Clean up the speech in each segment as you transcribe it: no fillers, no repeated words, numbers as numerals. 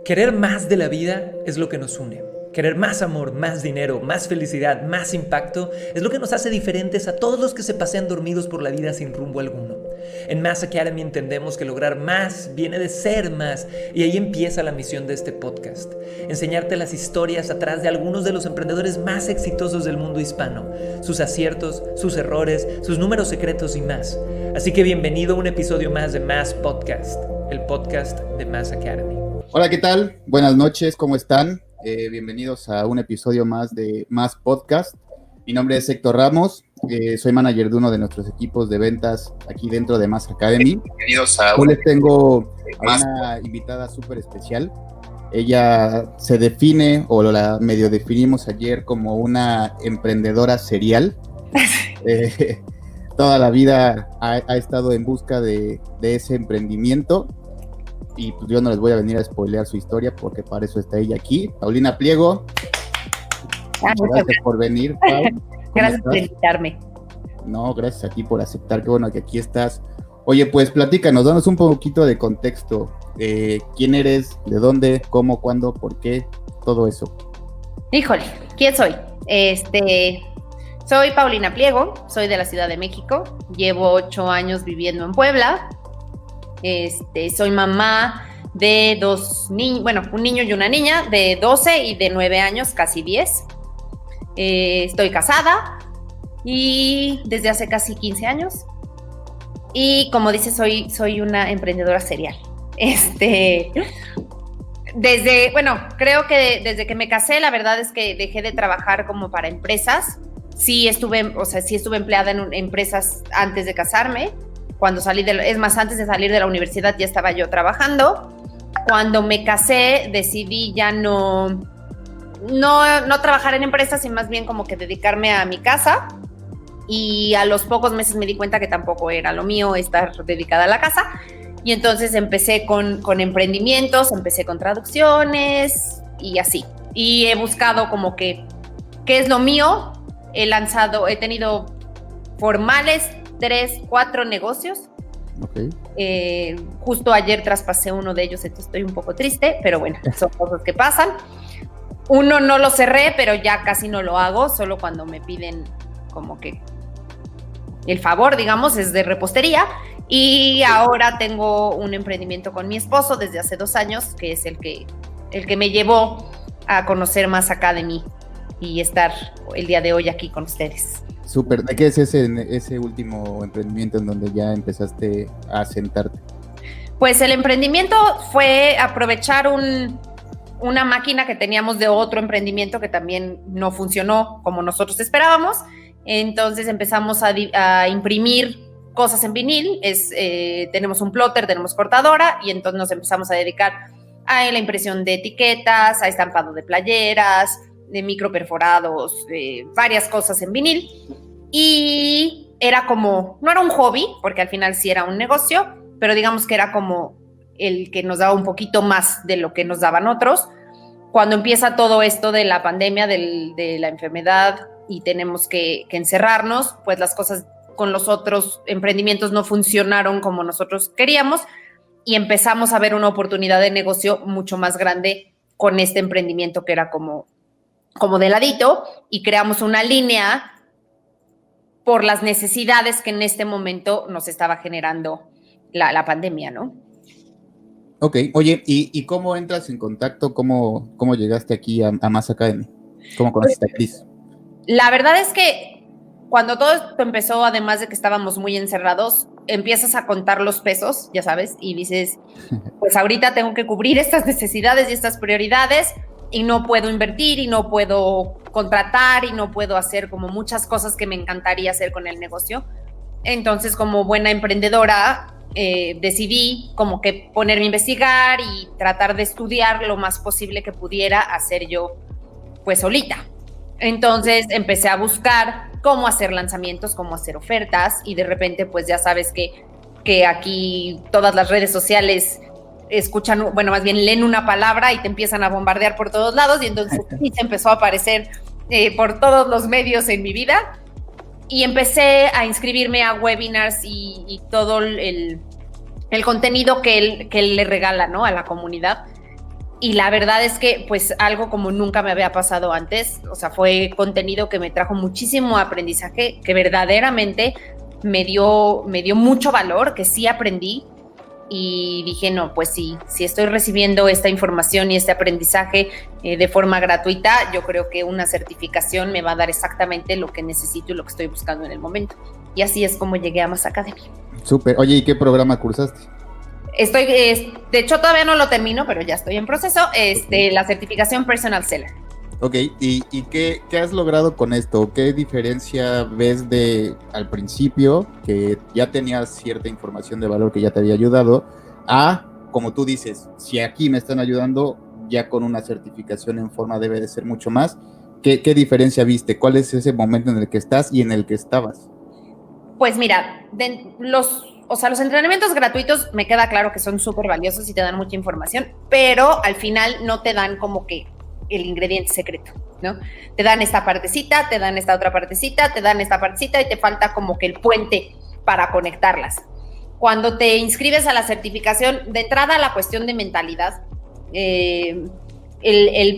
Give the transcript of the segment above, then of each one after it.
Querer más de la vida es lo que nos une. Querer más amor, más dinero, más felicidad, más impacto es lo que nos hace diferentes a todos los que se pasean dormidos por la vida sin rumbo alguno. En Más Academy entendemos que lograr más viene de ser más, y ahí empieza la misión de este podcast: enseñarte las historias atrás de algunos de los emprendedores más exitosos del mundo hispano, sus aciertos, sus errores, sus números secretos y más. Así que bienvenido a un episodio más de Más Podcast, el podcast de Más Academy. Hola, ¿qué tal? Buenas noches, ¿cómo están? Bienvenidos a un episodio más de Más Podcast. Mi nombre es Héctor Ramos, soy manager de uno de nuestros equipos de ventas aquí dentro de Más Academy. Bienvenidos a Hoy les tengo a una invitada súper especial. Ella se define, o la medio definimos ayer, como una emprendedora serial. Toda la vida ha estado en busca de ese emprendimiento. Y pues yo no les voy a venir a spoilear su historia porque para eso está ella aquí. Paulina Pliego, gracias por venir, Pau. Gracias por invitarme. No, gracias a ti por aceptar, qué bueno que aquí estás. Oye, pues platícanos, danos un poquito de contexto. ¿Quién eres? ¿De dónde? ¿Cómo? ¿Cuándo? ¿Por qué? Todo eso. Híjole, ¿quién soy? Soy Paulina Pliego, soy de la Ciudad de México, llevo 8 años viviendo en Puebla. Soy mamá de 2 niños, bueno, un niño y una niña de 12 y de 9 años, casi 10. Estoy casada y desde hace casi 15 años. Y como dice, soy una emprendedora serial. Creo que desde que me casé, la verdad es que dejé de trabajar como para empresas. Sí estuve empleada en empresas antes de casarme. Cuando antes de salir de la universidad ya estaba yo trabajando. Cuando me casé decidí ya no trabajar en empresas y más bien como que dedicarme a mi casa. Y a los pocos meses me di cuenta que tampoco era lo mío estar dedicada a la casa. Y entonces empecé con emprendimientos, empecé con traducciones y así. Y he buscado como que qué es lo mío. He tenido formales 3, 4 negocios. Okay. Justo ayer traspasé uno de ellos, entonces estoy un poco triste, pero bueno, son cosas que pasan. Uno no lo cerré, pero ya casi no lo hago, solo cuando me piden como que el favor, digamos, es de repostería. Y ahora tengo un emprendimiento con mi esposo desde hace 2 años, que es el que me llevó a conocer Más Academy y estar el día de hoy aquí con ustedes. Súper. ¿De qué es ese último emprendimiento en donde ya empezaste a sentarte? Pues el emprendimiento fue aprovechar una máquina que teníamos de otro emprendimiento que también no funcionó como nosotros esperábamos. Entonces empezamos a imprimir cosas en vinil. Tenemos un plotter, tenemos cortadora, y entonces nos empezamos a dedicar a la impresión de etiquetas, a estampado de playeras, de microperforados, varias cosas en vinil. Y era como, no era un hobby, porque al final sí era un negocio, pero digamos que era como el que nos daba un poquito más de lo que nos daban otros. Cuando empieza todo esto de la pandemia, de la enfermedad, y tenemos que encerrarnos, pues las cosas con los otros emprendimientos no funcionaron como nosotros queríamos, y empezamos a ver una oportunidad de negocio mucho más grande con este emprendimiento que era como de ladito, y creamos una línea por las necesidades que en este momento nos estaba generando la pandemia, ¿no? Ok, oye, ¿y cómo entras en contacto? ¿Cómo llegaste aquí a Más Academy? ¿Cómo conociste a Cris? La verdad es que cuando todo esto empezó, además de que estábamos muy encerrados, empiezas a contar los pesos, ya sabes, y dices, pues ahorita tengo que cubrir estas necesidades y estas prioridades, y no puedo invertir, y no puedo contratar, y no puedo hacer como muchas cosas que me encantaría hacer con el negocio. Entonces, como buena emprendedora, decidí como que ponerme a investigar y tratar de estudiar lo más posible que pudiera hacer yo, pues solita. Entonces empecé a buscar cómo hacer lanzamientos, cómo hacer ofertas, y de repente pues ya sabes que aquí todas las redes sociales escuchan, bueno, más bien leen una palabra y te empiezan a bombardear por todos lados, y entonces sí se empezó a aparecer por todos los medios en mi vida, y empecé a inscribirme a webinars y todo el contenido que él le regala, ¿no?, a la comunidad. Y la verdad es que pues algo como nunca me había pasado antes, o sea, fue contenido que me trajo muchísimo aprendizaje, que verdaderamente me dio mucho valor, que sí aprendí. Y dije, no, pues sí, si estoy recibiendo esta información y este aprendizaje de forma gratuita, yo creo que una certificación me va a dar exactamente lo que necesito y lo que estoy buscando en el momento. Y así es como llegué a Más Academy. Súper. Oye, ¿y qué programa cursaste? De hecho todavía no lo termino, pero ya estoy en proceso, la certificación Personal Seller. Ok, ¿y qué has logrado con esto? ¿Qué diferencia ves de al principio, que ya tenías cierta información de valor que ya te había ayudado, a, como tú dices, si aquí me están ayudando, ya con una certificación en forma debe de ser mucho más? ¿Qué diferencia viste? ¿Cuál es ese momento en el que estás y en el que estabas? Pues mira, los entrenamientos gratuitos me queda claro que son súper valiosos y te dan mucha información, pero al final no te dan como que el ingrediente secreto, ¿no? Te dan esta partecita, te dan esta otra partecita, te dan esta partecita y te falta como que el puente para conectarlas. Cuando te inscribes a la certificación, de entrada la cuestión de mentalidad, el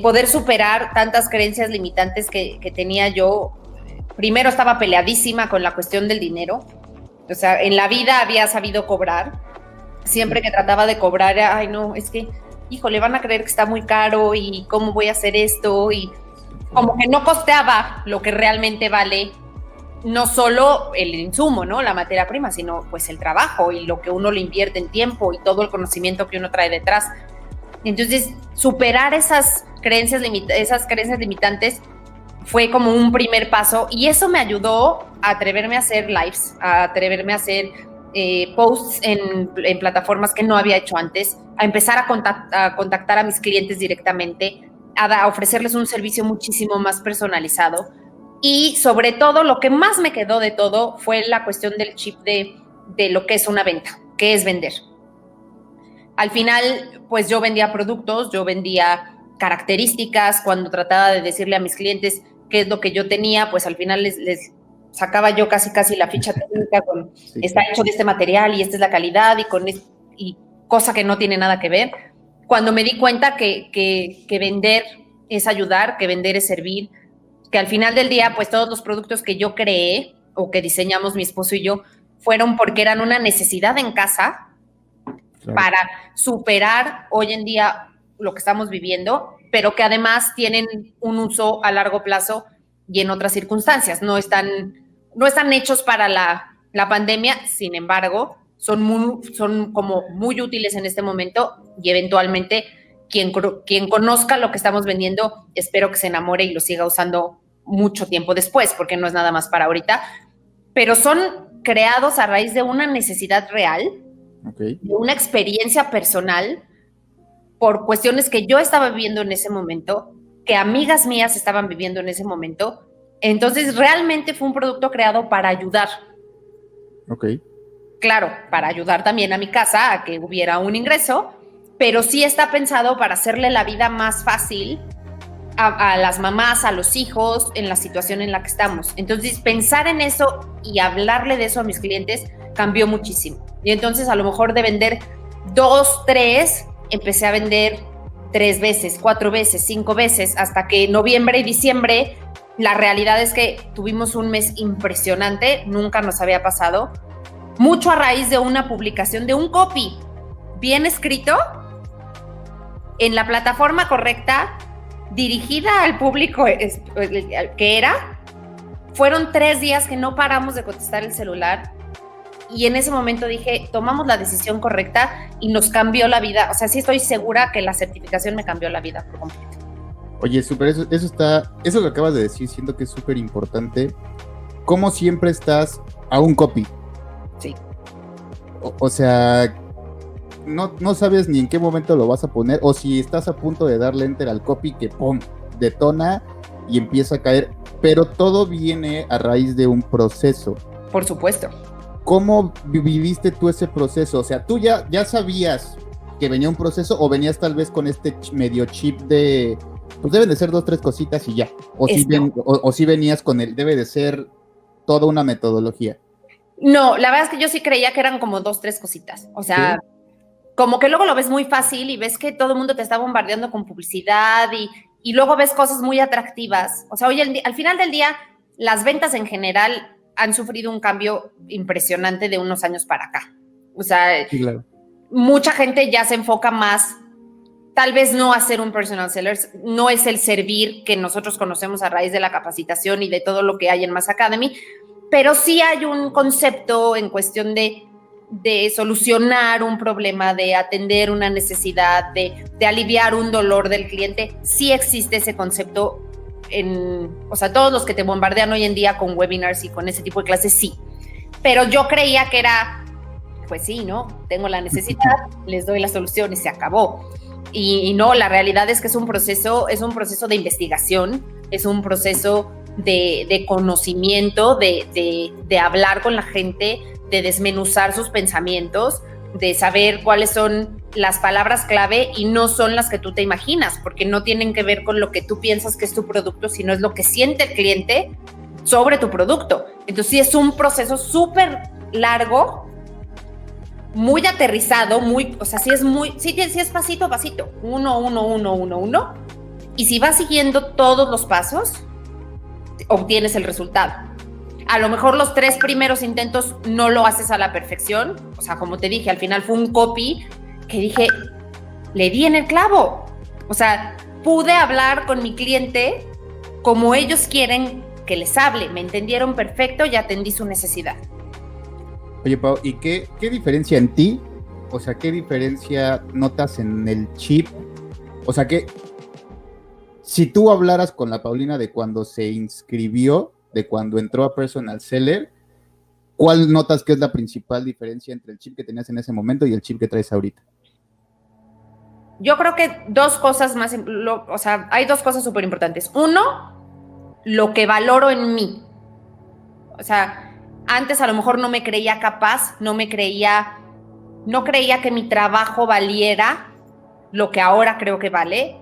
poder superar tantas creencias limitantes que tenía yo. Primero estaba peleadísima con la cuestión del dinero, o sea, en la vida había sabido cobrar, siempre que trataba de cobrar, ay no, es que híjole, van a creer que está muy caro y cómo voy a hacer esto, y como que no costeaba lo que realmente vale, no solo el insumo, ¿no? La materia prima, sino pues el trabajo y lo que uno le invierte en tiempo y todo el conocimiento que uno trae detrás. Entonces, superar esas creencias limitantes fue como un primer paso y eso me ayudó a atreverme a hacer lives, a atreverme a hacer posts en plataformas que no había hecho antes, a empezar a contactar a mis clientes directamente, a ofrecerles un servicio muchísimo más personalizado y sobre todo lo que más me quedó de todo fue la cuestión del chip de lo que es una venta, que es vender. Al final, pues yo vendía productos, yo vendía características, cuando trataba de decirle a mis clientes qué es lo que yo tenía, pues al final les sacaba yo casi la ficha técnica con sí, está hecho de este material y esta es la calidad y cosa que no tiene nada que ver. Cuando me di cuenta que vender es ayudar, que vender es servir, que al final del día, pues todos los productos que yo creé o que diseñamos mi esposo y yo fueron porque eran una necesidad en casa, claro, para superar hoy en día lo que estamos viviendo, pero que además tienen un uso a largo plazo y en otras circunstancias. No están hechos para la pandemia, sin embargo, son como muy útiles en este momento y eventualmente quien conozca lo que estamos vendiendo, espero que se enamore y lo siga usando mucho tiempo después, porque no es nada más para ahorita, pero son creados a raíz de una necesidad real, okay, de una experiencia personal, por cuestiones que yo estaba viviendo en ese momento, que amigas mías estaban viviendo en ese momento. Entonces, realmente fue un producto creado para ayudar. Ok. Claro, para ayudar también a mi casa a que hubiera un ingreso, pero sí está pensado para hacerle la vida más fácil a las mamás, a los hijos, en la situación en la que estamos. Entonces, pensar en eso y hablarle de eso a mis clientes cambió muchísimo. Y entonces, a lo mejor de vender 2, 3, empecé a vender 3 veces, 4 veces, 5 veces, hasta que noviembre y diciembre, la realidad es que tuvimos un mes impresionante, nunca nos había pasado, mucho a raíz de una publicación de un copy bien escrito, en la plataforma correcta, dirigida al público que era. Fueron 3 días que no paramos de contestar el celular y en ese momento dije, tomamos la decisión correcta y nos cambió la vida. O sea, sí estoy segura que la certificación me cambió la vida por completo. Oye, súper, eso que acabas de decir, siento que es súper importante. ¿Cómo siempre estás a un copy? Sí. O sea, no sabes ni en qué momento lo vas a poner, o si estás a punto de darle enter al copy que ¡pum!, detona y empieza a caer, pero todo viene a raíz de un proceso. Por supuesto. ¿Cómo viviste tú ese proceso? O sea, ¿tú ya sabías que venía un proceso o venías tal vez con este medio chip de, pues deben de ser 2, 3 cositas y ya? O si venías con el, debe de ser toda una metodología. No, la verdad es que yo sí creía que eran como 2, 3 cositas. O sea, ¿sí? como que luego lo ves muy fácil y ves que todo el mundo te está bombardeando con publicidad y luego ves cosas muy atractivas. O sea, hoy al final del día, las ventas en general han sufrido un cambio impresionante de unos años para acá. O sea, Sí, claro. mucha gente ya se enfoca más, tal vez no a ser un personal seller, no es el servir que nosotros conocemos a raíz de la capacitación y de todo lo que hay en Mass Academy, pero sí hay un concepto en cuestión de solucionar un problema, de atender una necesidad, de aliviar un dolor del cliente. Sí existe ese concepto o sea, todos los que te bombardean hoy en día con webinars y con ese tipo de clases, sí. Pero yo creía que era, pues sí, ¿no? Tengo la necesidad, les doy la solución y se acabó. Y no, la realidad es que es un proceso de investigación, es un proceso de conocimiento, de hablar con la gente, de desmenuzar sus pensamientos, de saber cuáles son las palabras clave y no son las que tú te imaginas, porque no tienen que ver con lo que tú piensas que es tu producto, sino es lo que siente el cliente sobre tu producto. Entonces sí es un proceso súper largo, muy aterrizado, o sea, sí es pasito a pasito, uno, y si vas siguiendo todos los pasos, obtienes el resultado. A lo mejor los 3 primeros intentos no lo haces a la perfección, o sea, como te dije, al final fue un copy que dije, le di en el clavo, o sea, pude hablar con mi cliente como ellos quieren que les hable, me entendieron perfecto y atendí su necesidad. Oye, Pau, ¿y qué diferencia en ti? O sea, ¿qué diferencia notas en el chip? O sea, que si tú hablaras con la Paulina de cuando se inscribió, de cuando entró a Personal Seller, ¿cuál notas que es la principal diferencia entre el chip que tenías en ese momento y el chip que traes ahorita? Yo creo que 2 cosas más, o sea, hay 2 cosas súper importantes. Uno, lo que valoro en mí. O sea, antes a lo mejor no me creía capaz, no creía que mi trabajo valiera lo que ahora creo que vale.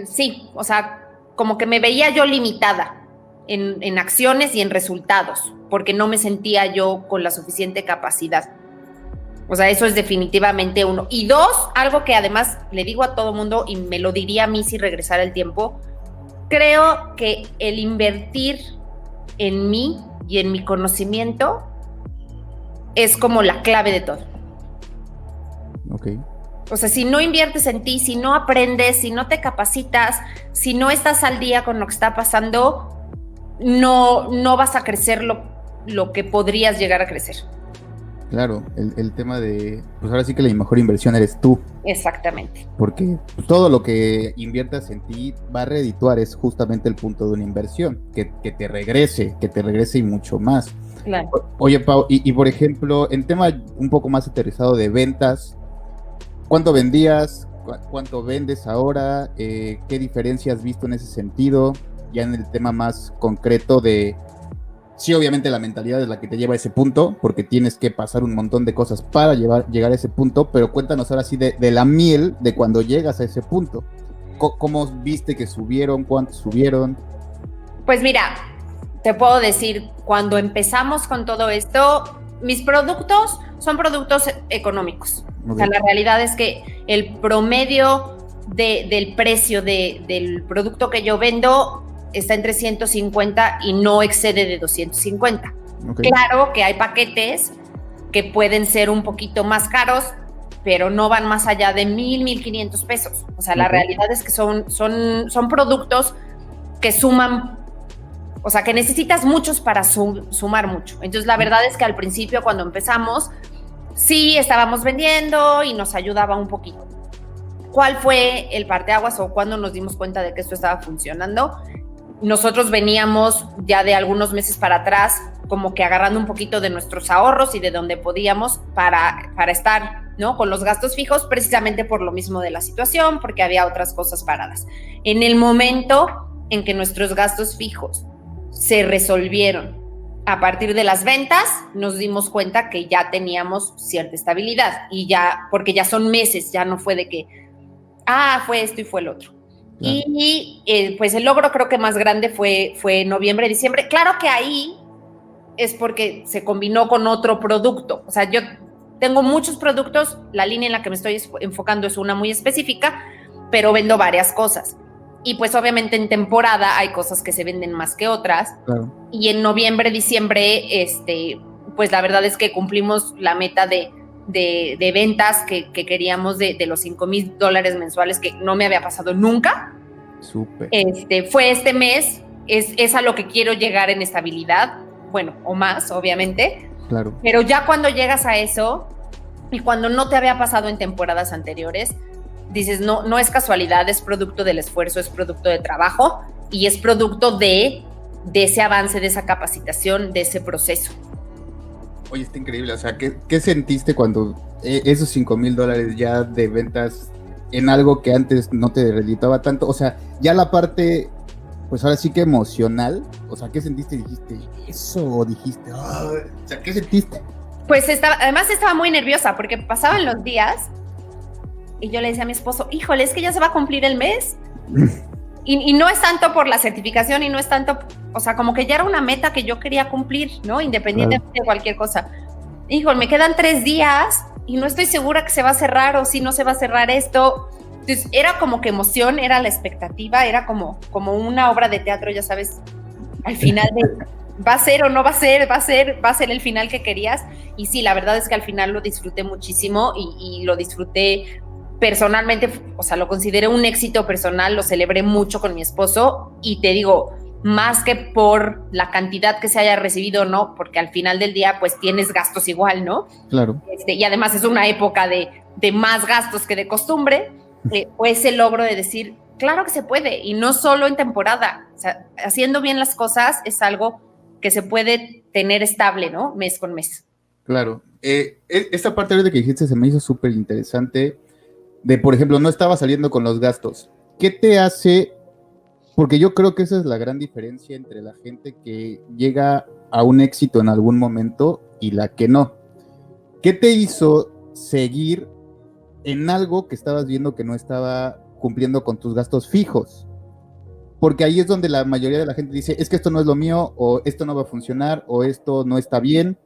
Sí, o sea, como que me veía yo limitada en acciones y en resultados, porque no me sentía yo con la suficiente capacidad. O sea, eso es definitivamente uno. Y 2, algo que además le digo a todo mundo y me lo diría a mí si regresara el tiempo, creo que el invertir en mí y en mi conocimiento es como la clave de todo. Ok. O sea, si no inviertes en ti, si no aprendes, si no te capacitas, si no estás al día con lo que está pasando, no vas a crecer lo que podrías llegar a crecer. Claro, el tema de, pues ahora sí que la mejor inversión eres tú. Exactamente. Porque pues, todo lo que inviertas en ti va a redituar, es justamente el punto de una inversión, que te regrese y mucho más. Claro. Oye, Pau, y por ejemplo, en tema un poco más aterrizado de ventas, ¿cuánto vendías? ¿Cuánto vendes ahora? ¿Qué diferencia has visto en ese sentido? Ya en el tema más concreto de... Sí, obviamente la mentalidad es la que te lleva a ese punto, porque tienes que pasar un montón de cosas para llegar a ese punto, pero cuéntanos ahora sí de la miel de cuando llegas a ese punto. ¿Cómo viste que subieron? ¿Cuánto subieron? Pues mira, te puedo decir, cuando empezamos con todo esto, mis productos son productos económicos. Okay. O sea, la realidad es que el promedio del precio del producto que yo vendo está entre 150 y no excede de 250. Okay. Claro que hay paquetes que pueden ser un poquito más caros, pero no van más allá de 1,500 pesos. O sea, la realidad es que son productos que suman, o sea, que necesitas muchos para sumar mucho. Entonces, la verdad es que al principio, cuando empezamos, sí estábamos vendiendo y nos ayudaba un poquito. ¿Cuál fue el parteaguas o cuándo nos dimos cuenta de que esto estaba funcionando? Nosotros veníamos ya de algunos meses para atrás como que agarrando un poquito de nuestros ahorros y de donde podíamos para estar, ¿no?, con los gastos fijos, precisamente por lo mismo de la situación, porque había otras cosas paradas. En el momento en que nuestros gastos fijos se resolvieron a partir de las ventas, nos dimos cuenta que ya teníamos cierta estabilidad y ya, porque ya son meses, ya no fue de que, fue esto y fue el otro. Claro. Y pues el logro creo que más grande fue noviembre, diciembre. Claro que ahí es porque se combinó con otro producto. O sea, yo tengo muchos productos, la línea en la que me estoy enfocando es una muy específica, pero vendo varias cosas. Y pues obviamente en temporada hay cosas que se venden más que otras. Claro. Y en noviembre, diciembre, pues la verdad es que cumplimos la meta de ventas que queríamos de los $5,000 mensuales, que no me había pasado nunca. Súper. Fue este mes, es a lo que quiero llegar en estabilidad, bueno, o más, obviamente. Claro. Pero ya cuando llegas a eso, y cuando no te había pasado en temporadas anteriores, dices, no es casualidad, es producto del esfuerzo, es producto de trabajo, y es producto de ese avance, de esa capacitación, de ese proceso. Oye, está increíble. O sea, ¿qué sentiste cuando esos $5,000 ya de ventas en algo que antes no te reditaba tanto? O sea, ya la parte, pues ahora sí que emocional. O sea, ¿qué sentiste? ¿Dijiste eso? ¿O dijiste, oh? O sea, ¿qué sentiste? Pues además estaba muy nerviosa porque pasaban los días y yo le decía a mi esposo, híjole, es que ya se va a cumplir el mes. Y no es tanto por la certificación y no es tanto, o sea, como que ya era una meta que yo quería cumplir, ¿no? Independientemente de cualquier cosa. Híjole, me quedan 3 días y no estoy segura que se va a cerrar o si no se va a cerrar esto. Entonces era como que emoción, era la expectativa, era como una obra de teatro, ya sabes, al final de va a ser o no va a ser, va a ser el final que querías. Y sí, la verdad es que al final lo disfruté muchísimo y lo disfruté personalmente, o sea, lo consideré un éxito personal, lo celebré mucho con mi esposo y te digo, más que por la cantidad que se haya recibido, ¿no? Porque al final del día, pues tienes gastos igual, ¿no? Claro. Y además es una época de más gastos que de costumbre, pues el logro de decir, claro que se puede, y no solo en temporada, o sea, haciendo bien las cosas es algo que se puede tener estable, ¿no? Mes con mes. Claro. Esta parte ahorita que dijiste se me hizo súper interesante. De, por ejemplo, no estaba saliendo con los gastos. ¿Qué te hace? Porque yo creo que esa es la gran diferencia entre la gente que llega a un éxito en algún momento y la que no. ¿Qué te hizo seguir en algo que estabas viendo que no estaba cumpliendo con tus gastos fijos? Porque ahí es donde la mayoría de la gente dice, es que esto no es lo mío, o esto no va a funcionar, o esto no está bien,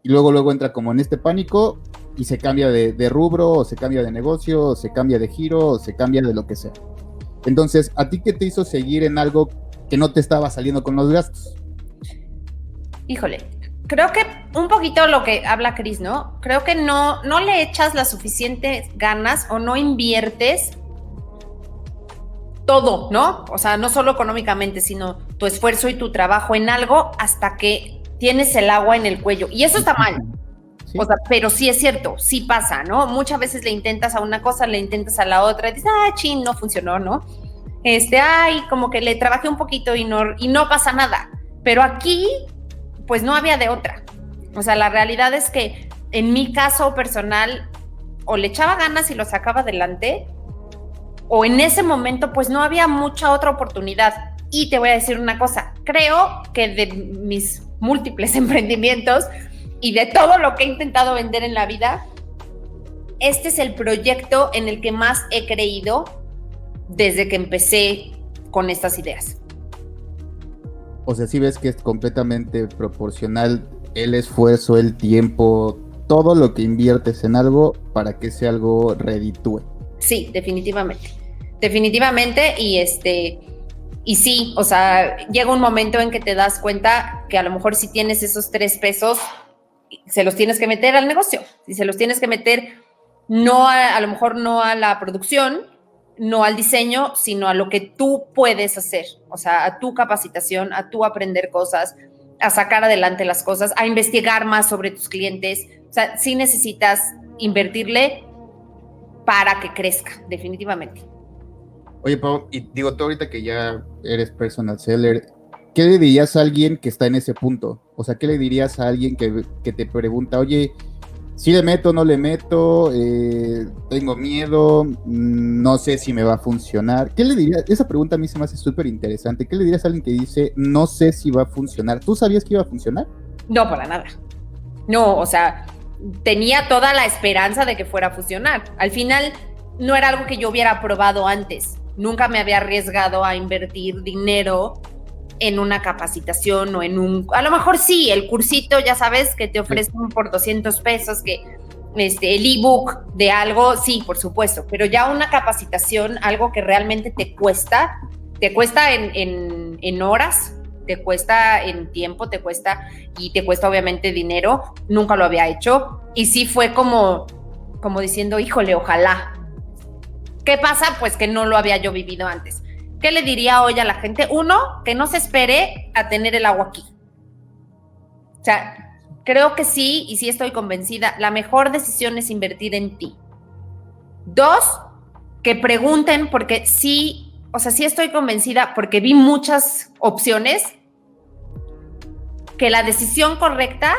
y luego entra como en este pánico y se cambia de rubro, o se cambia de negocio, o se cambia de giro, o se cambia de lo que sea. Entonces, ¿a ti qué te hizo seguir en algo que no te estaba saliendo con los gastos? Híjole, creo que un poquito lo que habla Cris, ¿no? Creo que no le echas las suficientes ganas o no inviertes todo, ¿no? O sea, no solo económicamente, sino tu esfuerzo y tu trabajo en algo hasta que tienes el agua en el cuello. Y eso está mal. Sí. O sea, pero sí es cierto, sí pasa, ¿no? Muchas veces le intentas a una cosa, le intentas a la otra, y dices, chin, no funcionó, ¿no? Como que le trabajé un poquito y no pasa nada. Pero aquí, pues no había de otra. O sea, la realidad es que en mi caso personal, o le echaba ganas y lo sacaba adelante, o en ese momento, pues no había mucha otra oportunidad. Y te voy a decir una cosa, creo que de mis múltiples emprendimientos y de todo lo que he intentado vender en la vida, este es el proyecto en el que más he creído desde que empecé con estas ideas. O sea, sí ves que es completamente proporcional el esfuerzo, el tiempo, todo lo que inviertes en algo para que ese algo reditúe. Sí, definitivamente. Definitivamente, y sí, o sea, llega un momento en que te das cuenta que a lo mejor si tienes esos 3 pesos, se los tienes que meter al negocio, si se los tienes que meter a lo mejor no a la producción, no al diseño, sino a lo que tú puedes hacer, o sea, a tu capacitación, a tu aprender cosas, a sacar adelante las cosas, a investigar más sobre tus clientes, o sea, sí necesitas invertirle para que crezca, definitivamente. Oye, Pau, y digo, tú ahorita que ya eres personal seller, ¿qué le dirías a alguien que está en ese punto? O sea, ¿qué le dirías a alguien que te pregunta, oye, ¿sí le meto, no le meto? Tengo miedo, no sé si me va a funcionar. ¿Qué le dirías? Esa pregunta a mí se me hace súper interesante. ¿Qué le dirías a alguien que dice, no sé si va a funcionar? ¿Tú sabías que iba a funcionar? No, para nada. No, o sea, tenía toda la esperanza de que fuera a funcionar. Al final, no era algo que yo hubiera probado antes. Nunca me había arriesgado a invertir dinero en una capacitación o a lo mejor sí, el cursito, ya sabes, que te ofrecen por 200 pesos, que el ebook de algo, sí, por supuesto, pero ya una capacitación, algo que realmente te cuesta en horas, te cuesta en tiempo, te cuesta obviamente dinero, nunca lo había hecho, y sí fue como diciendo, híjole, ojalá. ¿Qué pasa? Pues que no lo había yo vivido antes. ¿Qué le diría hoy a la gente? Uno, que no se espere a tener el agua aquí. O sea, creo que sí, y sí estoy convencida, la mejor decisión es invertir en ti. Dos, que pregunten, porque sí, o sea, sí estoy convencida, porque vi muchas opciones, que la decisión correcta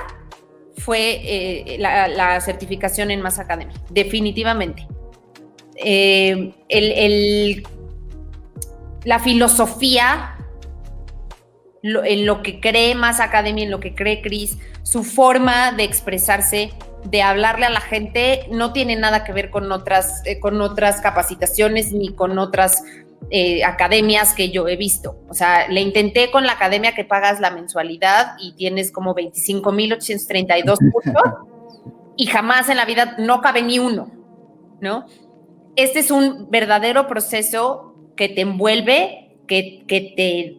fue la certificación en Mass Academy, definitivamente. La filosofía, en lo que cree Mass Academy, en lo que cree Chris, su forma de expresarse, de hablarle a la gente, no tiene nada que ver con otras capacitaciones ni con otras academias que yo he visto. O sea, le intenté con la academia que pagas la mensualidad y tienes como 25,832 cursos y jamás en la vida no cabe ni uno, ¿no? Este es un verdadero proceso que te envuelve, que te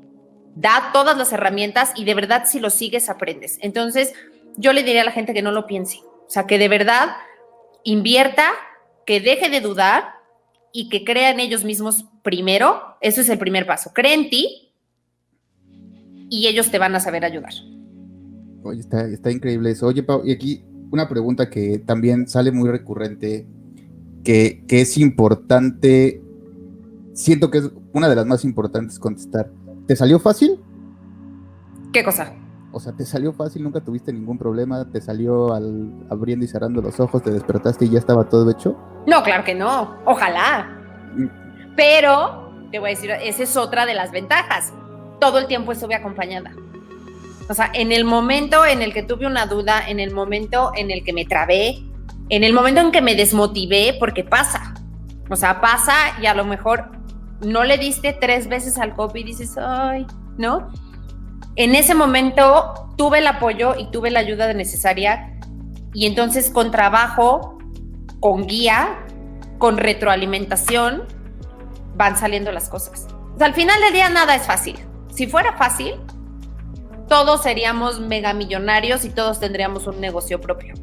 da todas las herramientas y de verdad si lo sigues aprendes. Entonces yo le diría a la gente que no lo piense, o sea, que de verdad invierta, que deje de dudar y que crea en ellos mismos primero. Eso es el primer paso, cree en ti y ellos te van a saber ayudar. Oye, está increíble eso. Oye, Pau, y aquí una pregunta que también sale muy recurrente, que es importante, siento que es una de las más importantes contestar. ¿Te salió fácil? ¿Qué cosa? O sea, ¿te salió fácil? ¿Nunca tuviste ningún problema? ¿Te salió abriendo y cerrando los ojos, te despertaste y ya estaba todo hecho? No, claro que no, ojalá. Pero, te voy a decir, esa es otra de las ventajas. Todo el tiempo estuve acompañada. O sea, en el momento en el que tuve una duda, en el momento en el que me trabé, en el momento en que me desmotivé, porque pasa. O sea, pasa y a lo mejor no le diste 3 veces al copy y dices, ay, ¿no? En ese momento tuve el apoyo y tuve la ayuda necesaria y entonces con trabajo, con guía, con retroalimentación, van saliendo las cosas. O sea, al final del día nada es fácil. Si fuera fácil, todos seríamos megamillonarios y todos tendríamos un negocio propio.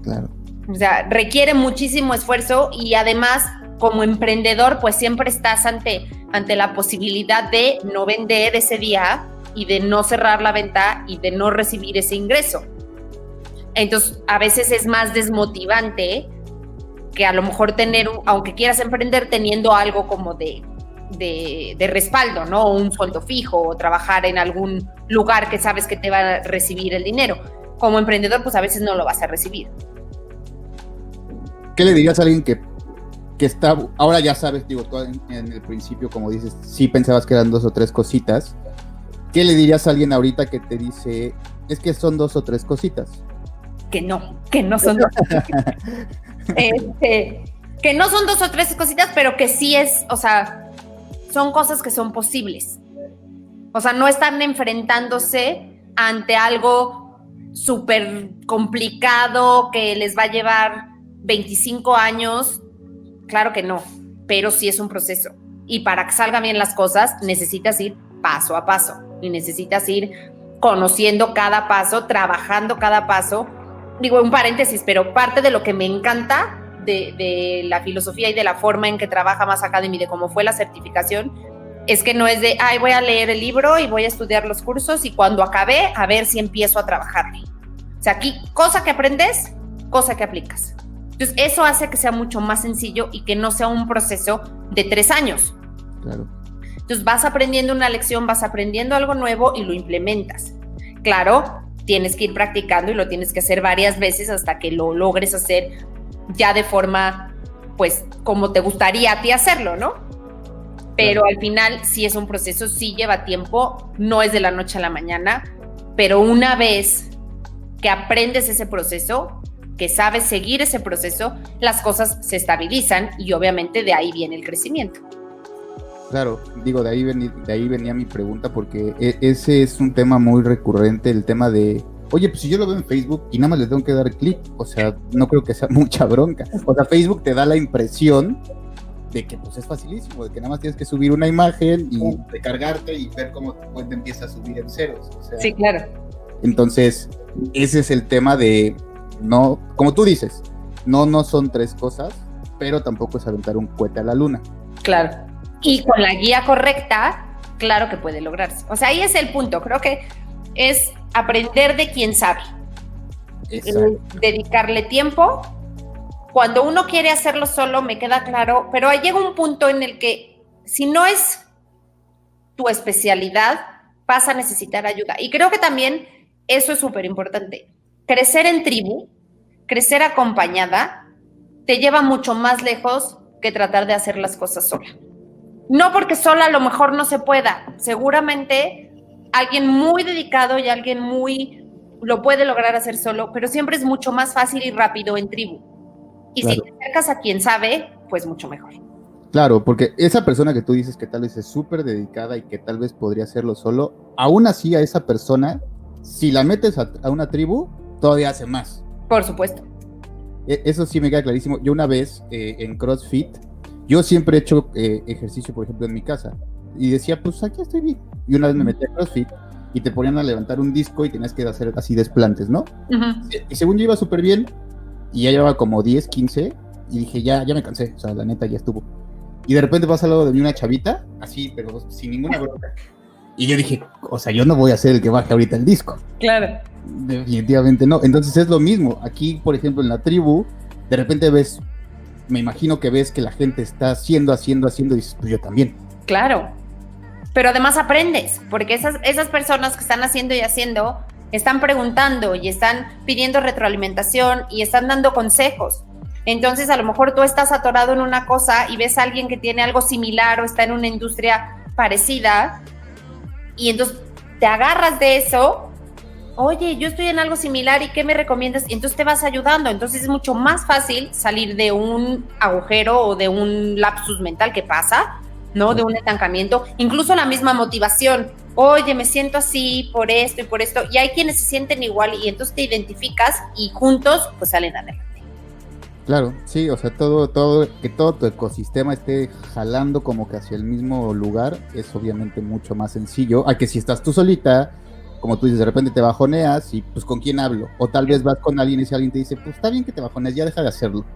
Claro. O sea, requiere muchísimo esfuerzo y además, como emprendedor, pues siempre estás ante la posibilidad de no vender ese día y de no cerrar la venta y de no recibir ese ingreso. Entonces, a veces es más desmotivante que a lo mejor tener, aunque quieras emprender, teniendo algo como de respaldo, ¿no? Un sueldo fijo o trabajar en algún lugar que sabes que te va a recibir el dinero. Como emprendedor, pues a veces no lo vas a recibir. ¿Qué le dirías a alguien que está, ahora ya sabes, digo, tú en el principio, como dices, sí pensabas que eran 2 o 3 cositas? ¿Qué le dirías a alguien ahorita que te dice, es que son 2 o 3 cositas? Que no son 2 o 3 cositas. Que no son 2 o 3 cositas, pero que sí es, o sea, son cosas que son posibles. O sea, no están enfrentándose ante algo súper complicado que les va a llevar 25 años. Claro que no, pero sí es un proceso. Y para que salgan bien las cosas, necesitas ir paso a paso. Y necesitas ir conociendo cada paso, trabajando cada paso. Digo, un paréntesis, pero parte de lo que me encanta de la filosofía y de la forma en que trabaja Mass Academy, de cómo fue la certificación, es que no es de, ay, voy a leer el libro y voy a estudiar los cursos y cuando acabe, a ver si empiezo a trabajarle. O sea, aquí, cosa que aprendes, cosa que aplicas. Entonces, eso hace que sea mucho más sencillo y que no sea un proceso de 3 años. Claro. Entonces, vas aprendiendo una lección, vas aprendiendo algo nuevo y lo implementas. Claro, tienes que ir practicando y lo tienes que hacer varias veces hasta que lo logres hacer ya de forma, pues, como te gustaría a ti hacerlo, ¿no? Pero al final sí es un proceso, sí lleva tiempo, no es de la noche a la mañana, pero una vez que aprendes ese proceso, que sabes seguir ese proceso, las cosas se estabilizan y obviamente de ahí viene el crecimiento. Claro, digo, de ahí venía mi pregunta, porque ese es un tema muy recurrente, el tema de Oye, pues si yo lo veo en Facebook y nada más le tengo que dar clic, o sea, no creo que sea mucha bronca. O sea, Facebook te da la impresión de que pues es facilísimo, de que nada más tienes que subir una imagen y recargarte y ver cómo tu cuenta empieza a subir en ceros. O sea, Sí, claro. entonces, ese es el tema de, no, como tú dices, no son tres cosas, pero tampoco es aventar un cohete a la luna. Claro. Y con la guía correcta, claro que puede lograrse. O sea, ahí es el punto. Creo que es aprender de quien sabe. Dedicarle tiempo. Cuando uno quiere hacerlo solo, me queda claro, pero llega un punto en el que si no es tu especialidad, vas a necesitar ayuda. Y creo que también eso es súper importante. Crecer en tribu, crecer acompañada, te lleva mucho más lejos que tratar de hacer las cosas sola. No porque sola a lo mejor no se pueda. Seguramente alguien muy dedicado y alguien muy lo puede lograr hacer solo, pero siempre es mucho más fácil y rápido en tribu. Y claro. si te acercas a quien sabe, pues mucho mejor. Claro, porque esa persona que tú dices que tal vez es súper dedicada y que tal vez podría hacerlo solo, aún así a esa persona, si la metes a una tribu, todavía hace más. Por supuesto. Eso sí me queda clarísimo. Yo una vez en CrossFit, yo siempre he hecho ejercicio, por ejemplo, en mi casa. Y decía, pues aquí estoy bien. Y una vez me metí a CrossFit y te ponían a levantar un disco y tenías que hacer así desplantes, ¿no? Uh-huh. Y según yo iba súper bien, y ya llevaba como 10, 15, y dije, ya me cansé, o sea, la neta ya estuvo. Y de repente pasa al lado de mí una chavita, así, pero sin ninguna bronca. Y yo dije, o sea, yo no voy a ser el que baje ahorita el disco. Claro. Definitivamente no. Entonces es lo mismo. Aquí, por ejemplo, en la tribu, de repente ves, me imagino que ves que la gente está haciendo, y dices, pues yo también. Claro. Pero además aprendes, porque esas personas que están haciendo y haciendo, están preguntando y están pidiendo retroalimentación y están dando consejos. Entonces, a lo mejor tú estás atorado en una cosa y ves a alguien que tiene algo similar o está en una industria parecida y entonces te agarras de eso. Oye, yo estoy en algo similar y ¿qué me recomiendas? Y entonces te vas ayudando. Entonces es mucho más fácil salir de un agujero o de un lapsus mental que pasa, ¿no? De un estancamiento. Incluso la misma motivación. Oye, me siento así por esto y por esto. Y hay quienes se sienten igual y entonces te identificas y juntos pues salen adelante. Claro, sí, o sea, que todo tu ecosistema esté jalando como que hacia el mismo lugar es obviamente mucho más sencillo a que si estás tú solita, como tú dices, de repente te bajoneas y pues ¿con quién hablo? O tal vez vas con alguien y si alguien te dice, pues está bien que te bajonees, ya deja de hacerlo.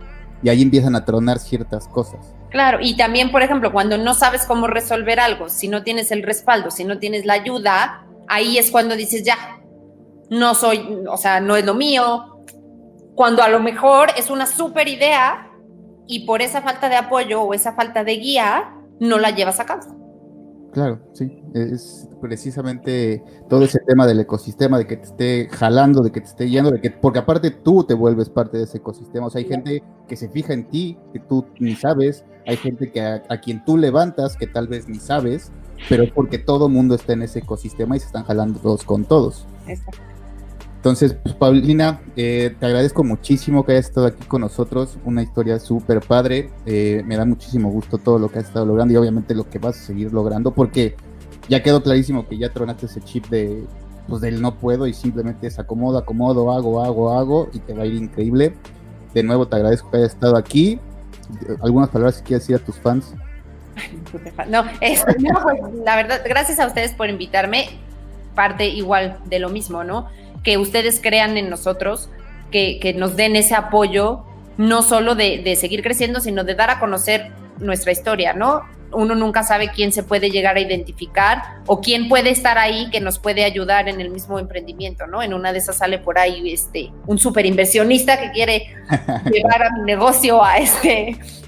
Y ahí empiezan a tronar ciertas cosas. Claro, y también, por ejemplo, cuando no sabes cómo resolver algo, si no tienes el respaldo, si no tienes la ayuda, ahí es cuando dices, ya, no soy, o sea, no es lo mío. Cuando a lo mejor es una súper idea y por esa falta de apoyo o esa falta de guía, no la llevas a cabo. Claro, sí, es precisamente todo ese tema del ecosistema, de que te esté jalando, de que te esté guiando, porque aparte tú te vuelves parte de ese ecosistema, o sea, hay gente que se fija en ti, que tú ni sabes, hay gente que a quien tú levantas, que tal vez ni sabes, pero es porque todo mundo está en ese ecosistema y se están jalando todos con todos. Exacto. Entonces, pues, Paulina, te agradezco muchísimo que hayas estado aquí con nosotros, una historia súper padre, me da muchísimo gusto todo lo que has estado logrando y obviamente lo que vas a seguir logrando, porque ya quedó clarísimo que ya tronaste ese chip del no puedo y simplemente es acomodo, hago y te va a ir increíble. De nuevo te agradezco que hayas estado aquí. ¿Algunas palabras que quieras decir a tus fans? No, pues, la verdad, gracias a ustedes por invitarme, parte igual de lo mismo, ¿no? Que ustedes crean en nosotros, que nos den ese apoyo, no solo de seguir creciendo, sino de dar a conocer nuestra historia, ¿no? Uno nunca sabe quién se puede llegar a identificar o quién puede estar ahí que nos puede ayudar en el mismo emprendimiento, ¿no? En una de esas sale por ahí un súper inversionista que quiere llevar a mi negocio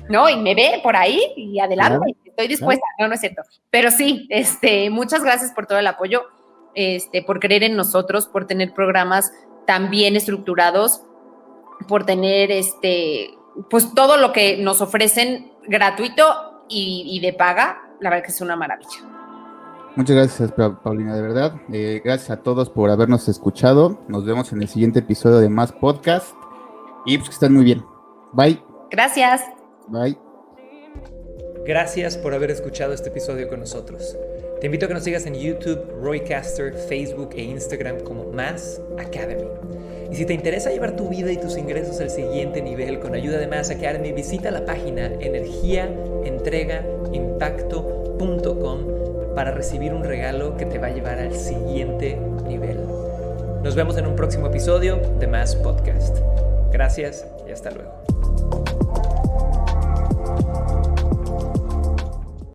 ¿no? Y me ve por ahí y adelante, claro, estoy dispuesta, claro. No es cierto. Pero sí, muchas gracias por todo el apoyo. Por creer en nosotros, por tener programas tan bien estructurados, por tener pues todo lo que nos ofrecen gratuito y de paga, la verdad que es una maravilla. Muchas gracias, Paulina, de verdad. Gracias a todos por habernos escuchado. Nos vemos en el siguiente episodio de Más Podcast y pues que estén muy bien. Bye. Gracias. Bye. Gracias por haber escuchado este episodio con nosotros. Te invito a que nos sigas en YouTube, Roycaster, Facebook e Instagram como Mass Academy. Y si te interesa llevar tu vida y tus ingresos al siguiente nivel con ayuda de Mass Academy, visita la página energiaentregaimpacto.com para recibir un regalo que te va a llevar al siguiente nivel. Nos vemos en un próximo episodio de Mass Podcast. Gracias y hasta luego.